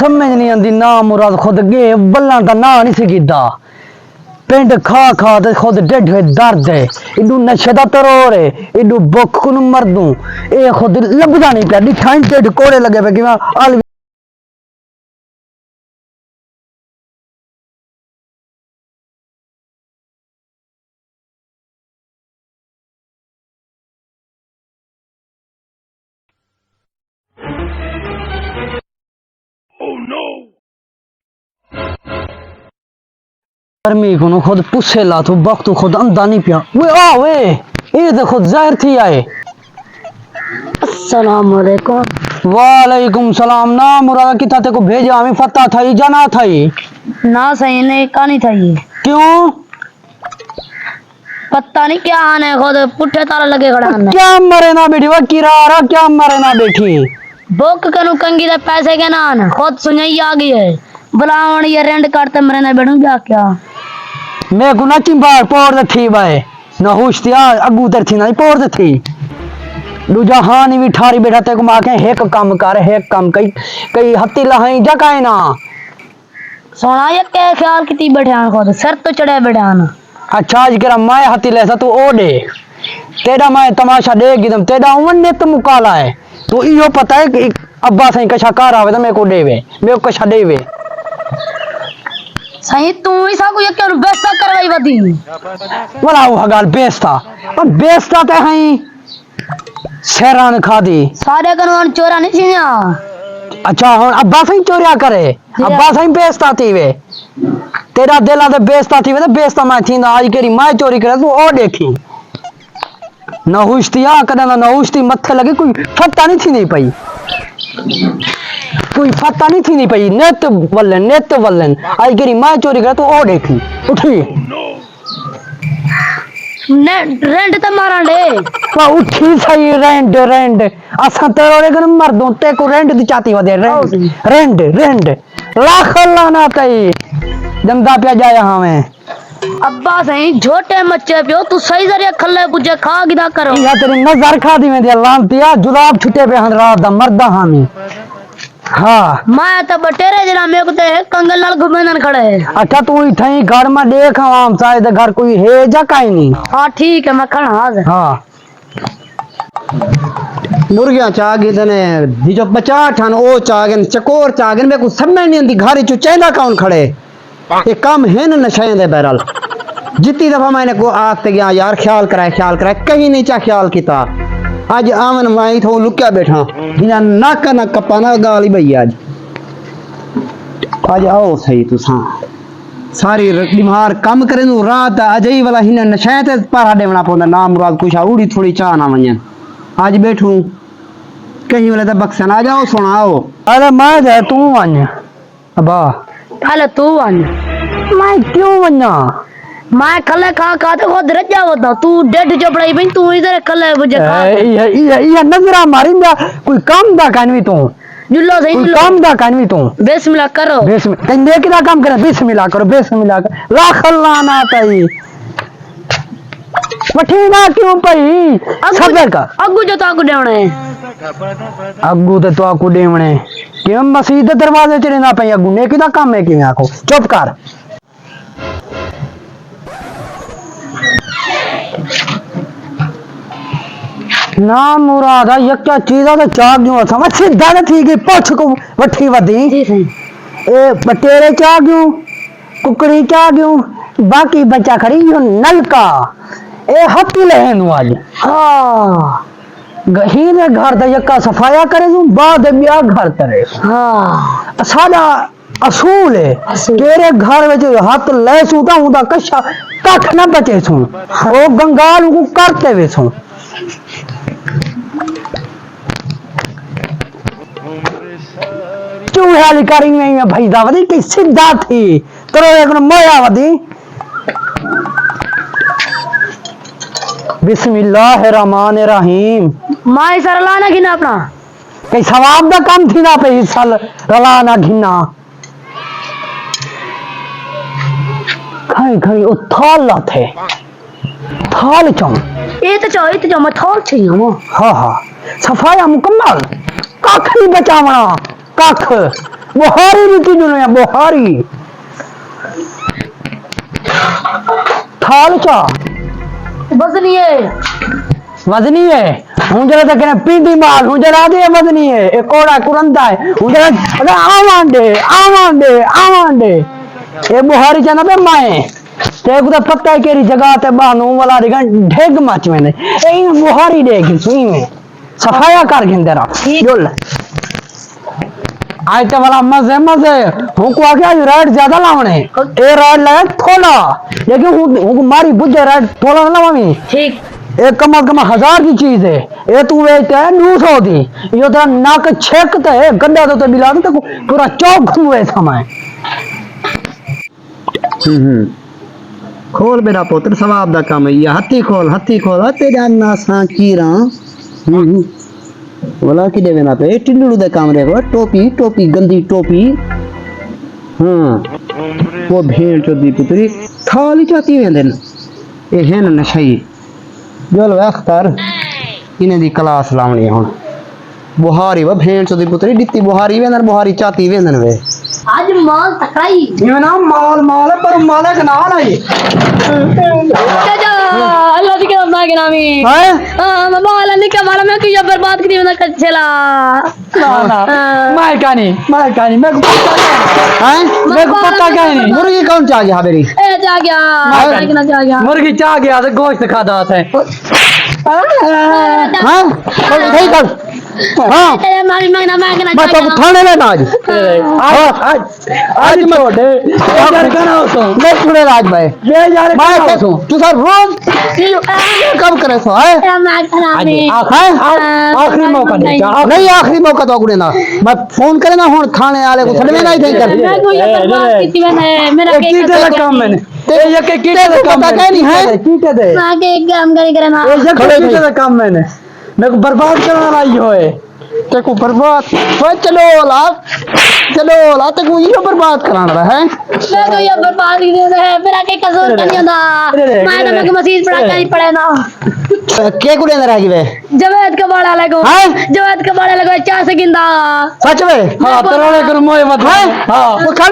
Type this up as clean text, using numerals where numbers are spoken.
समझ नहीं आती ना मुराद खुद गे बल्ला का ना नहीं सी कीता पिंड खा खा ते खुद ढिड दर्द है इडू नशे दा तरोर है इडू भुख को मर दूं ए खुद लभदा नहीं पिया दिठा ढिड कोड़े लगे पे कि मैं गर्मी को खुद पुसे ला तो वक्त खुद अंदा नहीं पिया वे आ वे ये तो खुद जाहिर थी आए अस्सलाम वालेकुम। वालेकुम सलाम ना मुरादा किता ते को भेजा हमें पता था ही जाना था ही ना सही नहीं कहानी था ये क्यों पता नहीं क्या आने खुद पुट्ठे ताला लगे खड़ा है क्या मरे ना बेटी वो किरारा क्या मरे ना बेटी बुक कनु कंगी दे पैसे के ना आने खुद सुनाई आ गई है बुलावन ये रेंट काटते मरे ना बैठूं जा क्या मैं गुना चिंबार पोर थी भाई ना होश थी अगू तर थी ना पोर थी दूजा हाँ नहीं भी ठारी बैठा ते को माके एक काम कर एक काम कई कई हत्ती लहाई जकाए ना सोना ये क्या ख्याल किती बैठे हैं खुद सर तो चढ़े बैठे हैं अच्छा आज करा मैं हत्ती लेसा तू ओ दे तेरा मैं तमाशा देगी तुम तेरा उन्ने तो मुकाला है तो इहो पता है कि अब्बा सही कशा कार आवे तो मेरे को देवे मेरे को कशा देवे सही तू ही साको ये क्यों बेस्ता करवाई बदी वाला वो हगाल बेस्ता और बेस्ता ते हैं शेरान खादी सारे कनवान चोरा नहीं थी ना अच्छा हुन अब्बा सही चोरिया करे अब्बा सही बेस्ता थी वे तेरा दिल आते बेस्ता थी वे तो बेस्ता मैं थी ना आज केरी मैं चोरी करे तू ओ देखी नहुश्ती आ कदा ना नहुश्ती मत्थे लगे कोई फट्टा नहीं थी नहीं पई कोई फट्टा नहीं थी नहीं पई नेत वल्लन आई केरी मैं चोरी करे तू ओ देखी उठी ने रेंट तो मारा ले वा उठी सही रेंड असा तेरे कन मर दूं ते को रेंट दी चाती वदे रेंड लाख लाना तई जमदा पे जाया हां मैं अब्बा सही झोटे मच्चे पियो तू सही जरिया खल्ले पुजे खा गिदा करो या तेरी नजर खा दी में दे लांतिया जुलाब छुटे पे हन रात दा मरदा हामी हां मैं तो बटेरे जना मेरे को ते कंगल नाल घुमेनन खड़े अच्छा तू इठाई घर में देख आम शायद घर कोई है जा काई नहीं हां ठीक है मैं खड़ा हाजिर हां मुर्गियां चागी तने दी जो 50 ठन ओ चागन चकोर चागन में को समझ नहीं आंदी घर चो चैंदा कौन खड़े ये काम है ना नशे दे बहरहाल जितनी दफा मैंने को आते गया यार ख्याल कराए कहीं नहीं चा ख्याल किता आज आवन माई थो लुक्या बैठा बिना नाक ना कपाना गाली भई आज आओ सही तुसा सारी दिमाग काम करे नु रात अजई वाला हिना नशे ते पारा देवना पौंदा ना मुराद कुछ उड़ी थोड़ी चा ना वणन आज बैठू कहीं वाले तो बक्सन आ जाओ सुनाओ अरे मैं दे तू वन अबा पहले तू वन मैं क्यों वन्ना मैं खल्ले खा खा तो खुद रह जावता तू डेढ़ चपड़ाई बन तू इधर खल्ले बुझे खा ये नजरा मारी ना कोई काम दा कानवी तू जुल्लो सही जुल्लो काम दा कानवी तू बिस्मिल्लाह करो बिस्मिल्लाह तंदे किदा काम करे बिस्मिल्लाह करो बिस्मिल्लाह कर लाख अल्लाह ना तई वठी ना क्यों पई सबर का अगू जो तो अगू देवणे अगू तो आकू देवणे क्यों मस्जिद दरवाजे चले ना पई अगू ने किदा काम है कि आखो चुप कर ना मुरादा यक्का चीज़ा तो चाग क्यों समझ सीधा न थी कि पोछ को वठी वदी जी सही ए बटेरे चाग क्यों कुकड़ी चाग क्यों बाकी बच्चा खड़ी यो नलका ए हत्ती लेन आज हाँ हीरे घर दा यक्का सफाया करे तू बाद ब्याह घर करे हां सादा असूल है तेरे घर में जो हाथ ले सूता हुदा कशा कख ना बचे सू ओ गंगाल को करते वे सू चूहाली करी नहीं है भाई दावदी की सीधा थी तेरे एक मोया वदी बिस्मिल्लाहिर्रहमानिर्रहीम माई सर लाना गिना अपना कई सवाब दा काम थी ना पे साल रलाना घिना खाई खाई ओ थाल ला थे थाल चम ये तो जो मैं थाल छी हम हाँ हाँ सफाया मुकम्मल कख नहीं बचावना कख बुहारी भी की दुनिया बुहारी थाल चा बस नहीं है वजनी है हूं जरा तक ने पींदी माल हूं जरा दे वजनी है एक कोड़ा कुरंदा है हूं जरा अरे आवांडे ये बुहारी चा ना पे माए ते को पता है केरी जगह ते बानू वाला रिगन ढेग मच में ए बुहारी देगी सुई में सफाया कर गिंदरा जोल आज तो वाला मजे हूं को आगे आज रेड ज्यादा लावने ए रेड लगा थोड़ा लेकिन हूं मारी बुझे रेड थोड़ा ना लावी ठीक एक कम 1000 की चीज है ये तू बेचते है 900 दी यो तेरा नाक छेकते है गड्ढा तो बिला तो पूरा चौक घूमे समय खोल मेरा पुत्र सवाब दा काम है ये हत्ती खोल हत्ते जानना सा कीरा बोला कि देवे ना पे टिल्लू दे काम रे टोपी गंदी टोपी हां वो भेड़ चोदी पुत्री थाली चाती वेंदे ए है ना नशई जोल अख्तर इन्हें दी क्लास लावनी हुन बुहारी व भेड़ चोदी पुत्री डित्ती बुहारी वेंदन बुहारी चाती वेंदन वे आज माल तकाई ये ना माल पर माले का नाम है चाचा अल्लाह दी कसम ना के नामी हैं हां माल निका माल मैं क्यों बर्बाद कर दिया ना कचला ना मैं कानी मैं को पता हैं मैं को पता क्या नहीं मुर्गी कौन चा गया मेरी ए जा गया ना जा गया मुर्गी चा गया तो गोश्त खा दात है हां सही कर हां मारी मांगना मैं तो थाने लेना आज छोड़े यार कना तो मैं छोड़े राज भाई ये यार मैं कैसो तू सर रोज कब करे सो है आखिरी मौका नहीं आखिरी मौका तो गुड़े ना मैं फोन करे ना हुन थाने वाले को छड़वे ना ही कर मैं कोई बर्बाद किसी मैंने मेरा कीटे का काम मैंने ये के कीटे का काम पता नहीं है कीटे दे आगे एक काम करे ना ये कीटे का काम मैंने मेरे को बर्बाद करने लाई होए ते को बर्बाद ओए चलो ला ते को ये बर्बाद कराना रहा है मैं तो ये बर्बाद ही दे है मेरा के कसूर नहीं होता मैं तो मैं मसीह पढ़ा के पड़े ना के कुड़े अंदर आ गई वे जवेद का बाड़ा लगो जवेद का बाड़ा लगो 4 से गिंदा सच में हां तेरे को मोए मत हां वो खा